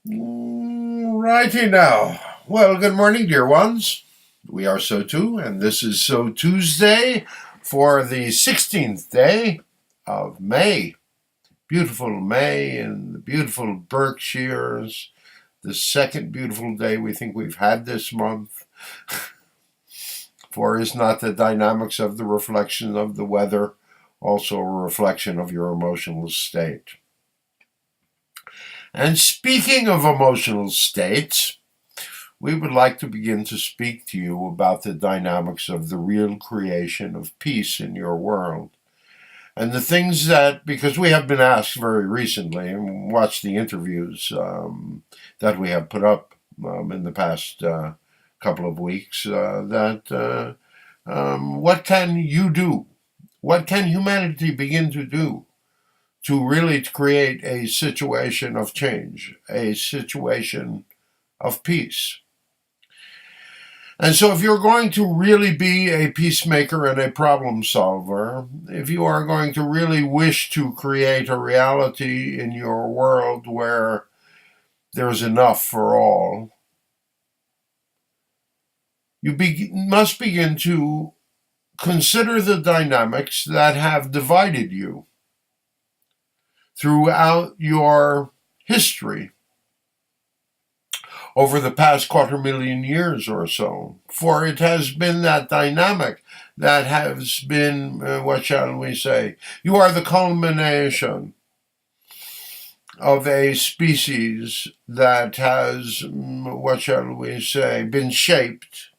Righty now. Well, good morning, dear ones. We are SOTU, and this is SOTUesday for the 16th day of May. Beautiful May in the beautiful Berkshires. The second beautiful day we think we've had this month. For is not the dynamics of the reflection of the weather also a reflection of your emotional state? And speaking of emotional states, we would like to begin to speak to you about the dynamics of the real creation of peace in your world. And the things that, because we have been asked very recently and watched the interviews that we have put up in the past couple of weeks, what can you do? What can humanity begin to do to really create a situation of change, a situation of peace? And so if you're going to really be a peacemaker and a problem solver, if you are going to really wish to create a reality in your world where there's enough for all, you must begin to consider the dynamics that have divided you throughout your history over the past 250,000 years or so. For it has been that dynamic that has been, what shall we say, you are the culmination of a species that has, what shall we say, been shaped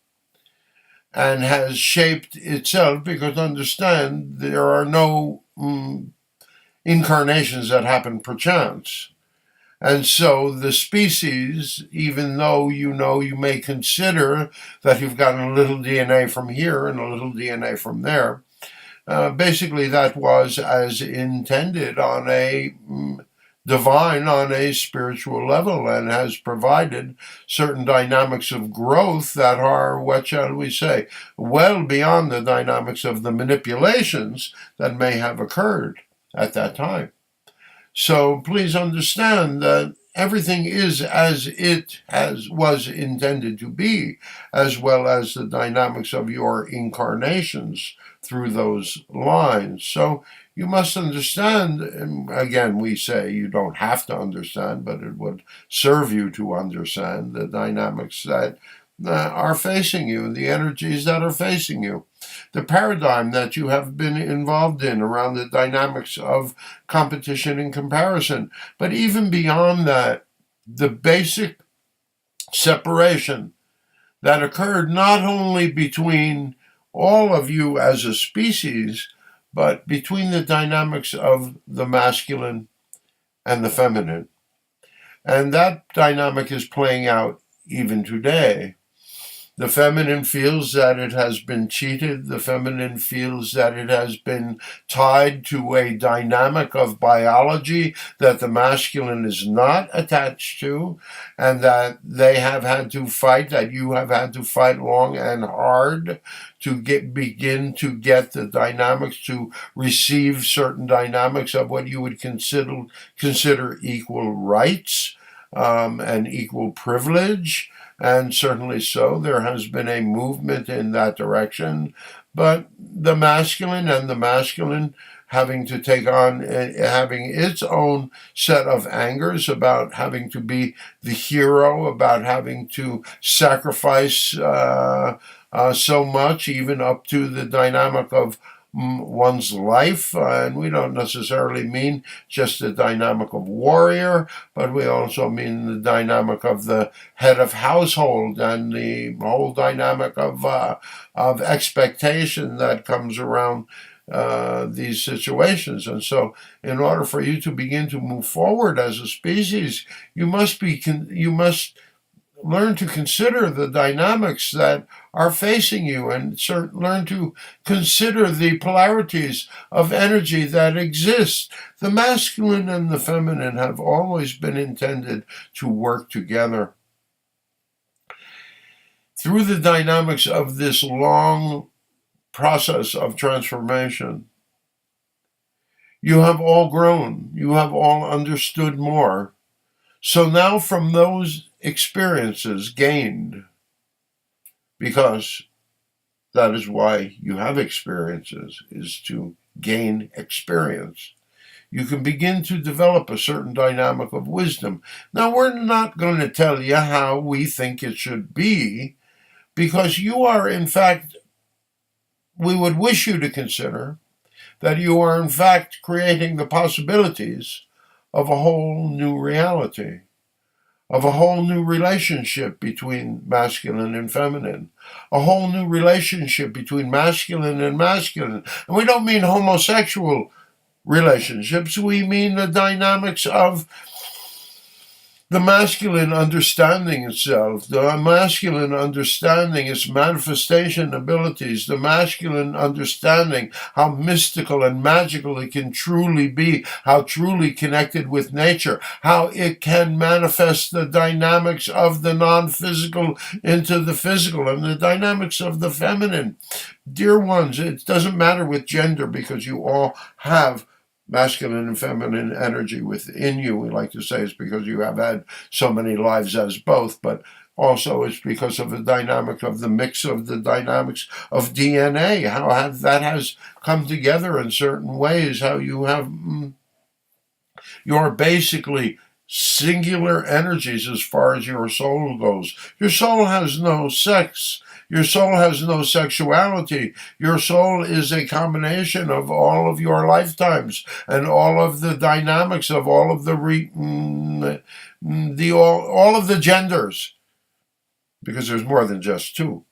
and has shaped itself, because understand there are no incarnations that happen perchance. And so the species, even though you may consider that you've gotten a little DNA from here and a little DNA from there, basically that was as intended on a divine, on a spiritual level, and has provided certain dynamics of growth that are, what shall we say, well beyond the dynamics of the manipulations that may have occurred at that time. So please understand that everything is as it was intended to be, as well as the dynamics of your incarnations through those lines. So you must understand, and again, we say you don't have to understand, but it would serve you to understand the dynamics that are facing you, the energies that are facing you, the paradigm that you have been involved in around the dynamics of competition and comparison. But even beyond that, the basic separation that occurred not only between all of you as a species, but between the dynamics of the masculine and the feminine. And that dynamic is playing out even today. The feminine feels that it has been cheated. The feminine feels that it has been tied to a dynamic of biology that the masculine is not attached to, and that they have had to fight, that you have had to fight long and hard to begin to get the dynamics, to receive certain dynamics of what you would consider equal rights and equal privilege. And certainly so, there has been a movement in that direction. But the masculine having to take on, having its own set of angers about having to be the hero, about having to sacrifice so much, even up to the dynamic of one's life, and we don't necessarily mean just the dynamic of warrior, but we also mean the dynamic of the head of household and the whole dynamic of expectation that comes around these situations. And so in order for you to begin to move forward as a species, you must learn to consider the dynamics that are facing you, and learn to consider the polarities of energy that exist. The masculine and the feminine have always been intended to work together. Through the dynamics of this long process of transformation, you have all grown, you have all understood more. So now from those experiences gained, because that is why you have experiences, is to gain experience, you can begin to develop a certain dynamic of wisdom. Now, we're not going to tell you how we think it should be, because you are, in fact, we would wish you to consider that you are, in fact, creating the possibilities of a whole new reality, of a whole new relationship between masculine and feminine, a whole new relationship between masculine and masculine. And we don't mean homosexual relationships, we mean the dynamics of the masculine understanding itself, the masculine understanding its manifestation abilities, the masculine understanding how mystical and magical it can truly be, how truly connected with nature, how it can manifest the dynamics of the non-physical into the physical, and the dynamics of the feminine. Dear ones, it doesn't matter with gender, because you all have masculine and feminine energy within you. We like to say it's because you have had so many lives as both, but also it's because of the dynamic of the mix of the dynamics of DNA, how that has come together in certain ways, how you have, you're basically singular energies as far as your soul goes. Your soul has no sex. Your soul has no sexuality. Your soul is a combination of all of your lifetimes and all of the dynamics of all of all of the genders, because there's more than just two.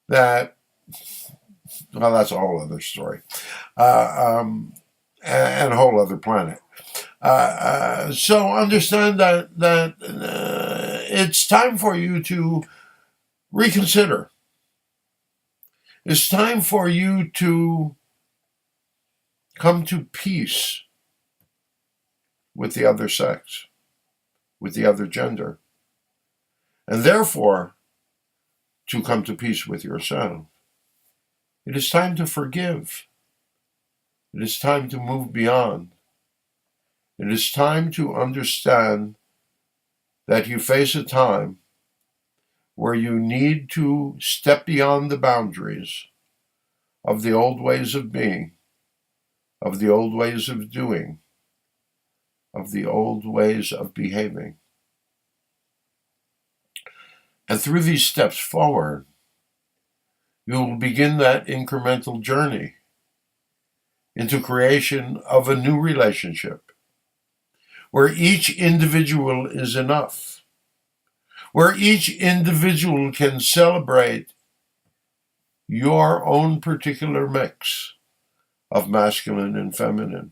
Well, that's a whole other story, and a whole other planet. So understand that it's time for you to reconsider. It's time for you to come to peace with the other sex, with the other gender, and therefore to come to peace with yourself. It is time to forgive. It is time to move beyond. It is time to understand that you face a time where you need to step beyond the boundaries of the old ways of being, of the old ways of doing, of the old ways of behaving. And through these steps forward, you will begin that incremental journey into creation of a new relationship, where each individual is enough, where each individual can celebrate your own particular mix of masculine and feminine,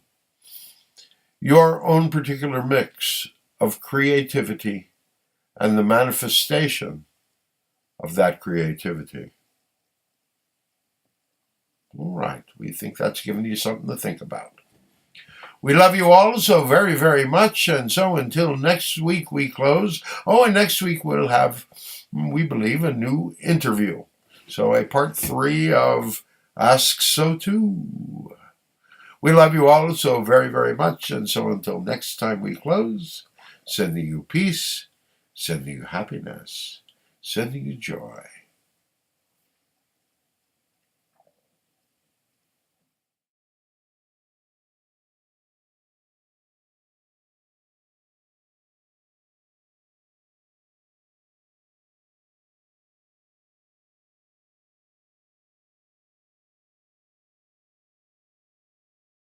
your own particular mix of creativity and the manifestation of that creativity. All right, we think that's given you something to think about. We love you all so very, very much, and so until next week we close. Oh, and next week we'll have, we believe, a new interview. So a part 3 of Ask SOTU. We love you all so very, very much, and so until next time we close, sending you peace, sending you happiness, sending you joy.